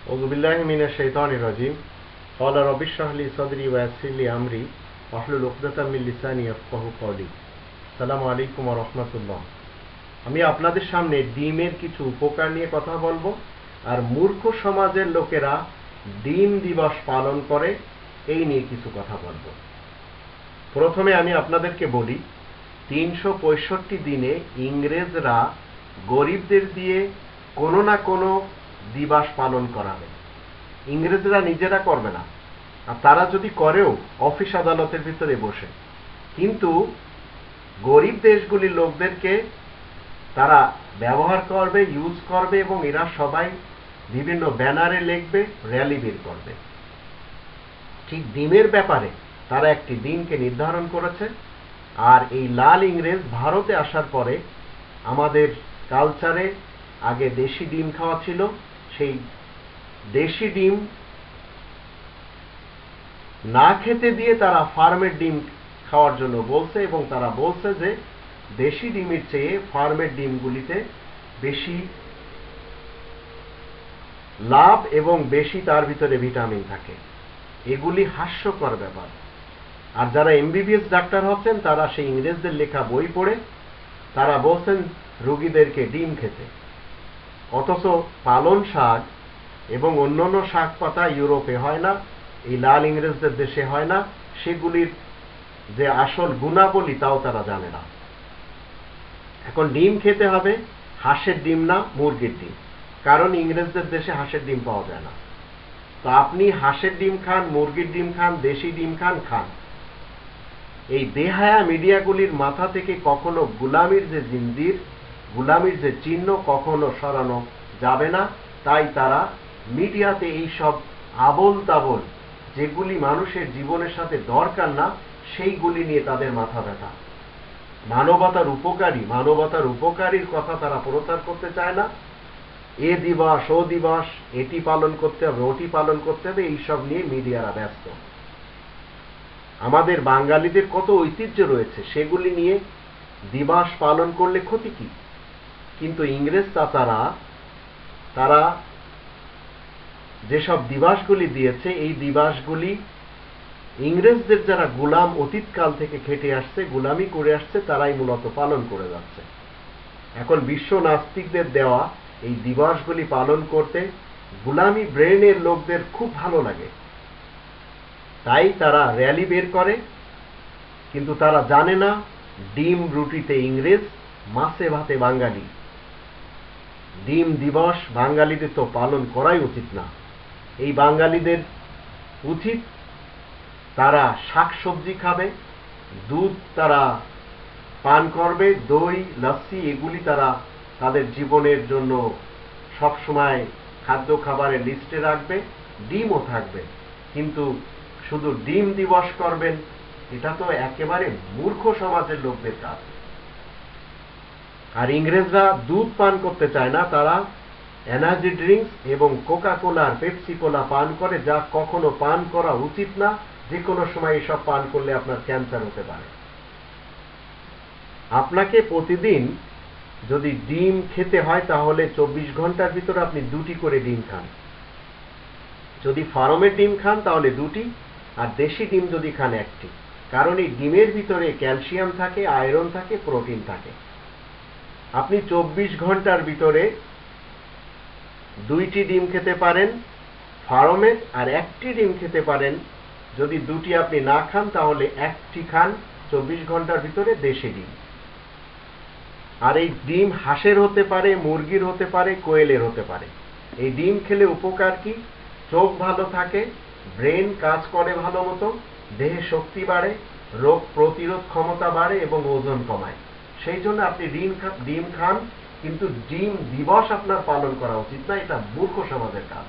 أعوذ بالله من الشيطان الرجيم قال رب اشرح لي صدري ويسر لي أمري واحلل عقدة من লিসানি يفقهوا قولي আসসালামু আলাইকুম ওয়া রাহমাতুল্লাহ। আমি আপনাদের সামনে ডিমের কিছু উপকার নিয়ে কথা বলবো আর মূর্খ সমাজের লোকেরা ডিম দিবস পালন করে এই নিয়ে কিছু কথা বলবো। প্রথমে আমি আপনাদেরকে বলি ৩৬৫ দিনে ইংরেজরা গরিবদের দিয়ে কোনো না কোনো দিবস পালন করাবে। ইংরেজরা নিজেরা করবে না, আর তারা যদি করেও অফিস আদালতের ভিতরে বসে, কিন্তু গরিব দেশগুলির লোকদেরকে তারা ব্যবহার করবে, ইউজ করবে এবং এরা সবাই বিভিন্ন ব্যানারে লিখবে, র্যালি বের করবে। ঠিক ডিমের ব্যাপারে তারা একটি দিনকে নির্ধারণ করেছে। আর এই লাল ইংরেজ ভারতে আসার পরে আমাদের কালচারে আগে দেশি ডিম খাওয়া ছিল, সেই দেশি ডিম না খেতে দিয়ে তারা ফার্মের ডিম খাওয়ার জন্য বলছে, এবং তারা বলছে যে দেশি ডিমের চেয়ে ফার্মের ডিমগুলিতে বেশি লাভ এবং বেশি তার ভিতরে ভিটামিন থাকে। এগুলি হাস্যকর ব্যাপার। আর যারা এমবিবিএস ডাক্তার হচ্ছেন তারা সেই ইংরেজদের লেখা বই পড়ে তারা বলছেন রোগীদেরকে ডিম খেতে, অথচ পালন শাক এবং অন্যান্য শাক পাতা ইউরোপে হয় না, এই লাল ইংরেজদের দেশে হয় না, সেগুলির যে আসল গুণাবলী তাও তারা জানে না। এখন ডিম খেতে হবে হাঁসের ডিম না, মুরগির ডিম, কারণ ইংরেজদের দেশে হাঁসের ডিম পাওয়া যায় না। তো আপনি হাঁসের ডিম খান, মুরগির ডিম খান, দেশি ডিম খান, খান। এই বেহায়া মিডিয়াগুলির মাথা থেকে কখনো গুলামির যে জিন্দির, গুলামির যে চিহ্ন কখনো সরানো যাবে না। তাই তারা মিডিয়াতে এই সব আবোল তাবোল, যেগুলি মানুষের জীবনের সাথে দরকার না, সেইগুলি নিয়ে তাদের মাথা ব্যথা। মানবতার উপকারীর কথা তারা প্রচার করতে চায় না। এ দিবস ও দিবস, এটি পালন করতে হবে, ওটি পালন করতে হবে, এইসব নিয়ে মিডিয়ারা ব্যস্ত। আমাদের বাঙালিদের কত ঐতিহ্য রয়েছে, সেগুলি নিয়ে দিবস পালন করলে ক্ষতি কি? কিন্তু ইংরেজ চাচারা তারা যেসব দিবসগুলি দিয়েছে, এই দিবসগুলি ইংরেজদের যারা গোলাম অতীতকাল থেকে খেটে আসছে, গোলামি করে আসছে, তারাই মূলত পালন করে যাচ্ছে। এখন বিশ্ব নাস্তিকদের দেওয়া এই দিবসগুলি পালন করতে গোলামি ব্রেনের লোকদের খুব ভালো লাগে, তাই তারা র্যালি বের করে। কিন্তু তারা জানে না ডিম রুটিতে ইংরেজ, মাছে ভাতে বাঙালি। ডিম দিবস বাঙালিদের তো পালন করাই উচিত না। এই বাঙালিদের উচিত তারা শাকসবজি খাবে, দুধ তারা পান করবে, দই লস্যি এগুলি তারা তাদের জীবনের জন্য সবসময় খাদ্য খাবারের লিস্টে রাখবে, ডিমও থাকবে। কিন্তু শুধু ডিম দিবস করবেন, এটা তো একেবারে মূর্খ সমাজের লোকদের কাজ। আর ইংরেজরা দুধ পান করতে চায় না, তারা এনার্জি ড্রিঙ্কস এবং কোকা কোলা আর পেপসি কোলা পান করে, যা কখনো পান করা উচিত না। যে কোনো সময় এসব পান করলে আপনার ক্যান্সার হতে পারে। আপনাকে প্রতিদিন যদি ডিম খেতে হয় তাহলে ২৪ ঘন্টার ভিতরে আপনি ২টি করে ডিম খান। যদি ফার্মের ডিম খান তাহলে ২টি, আর দেশি ডিম যদি খান ১টি। কারণ এই ডিমের ভিতরে ক্যালসিয়াম থাকে, আয়রন থাকে, প্রোটিন থাকে। আপনি ২৪ ঘন্টার ভিতরে ২টি ডিম খেতে পারেন ফার্মের, আর ১টি ডিম খেতে পারেন। যদি ২টি আপনি না খান তাহলে ১টি খান ২৪ ঘন্টার ভিতরে দেশি ডিম। আর এই ডিম হাঁসের হতে পারে, মুরগির হতে পারে, কোয়েলের হতে পারে। এই ডিম খেলে উপকার কি? চোখ ভালো থাকে, ব্রেন কাজ করে ভালো মতো, দেহে শক্তি বাড়ে, রোগ প্রতিরোধ ক্ষমতা বাড়ে এবং ওজন কমায়। সেই জন্য আপনি ডিম খান, কিন্তু ডিম দিবস আপনার পালন করা উচিত না। এটা মূর্খ সমাজের কাজ।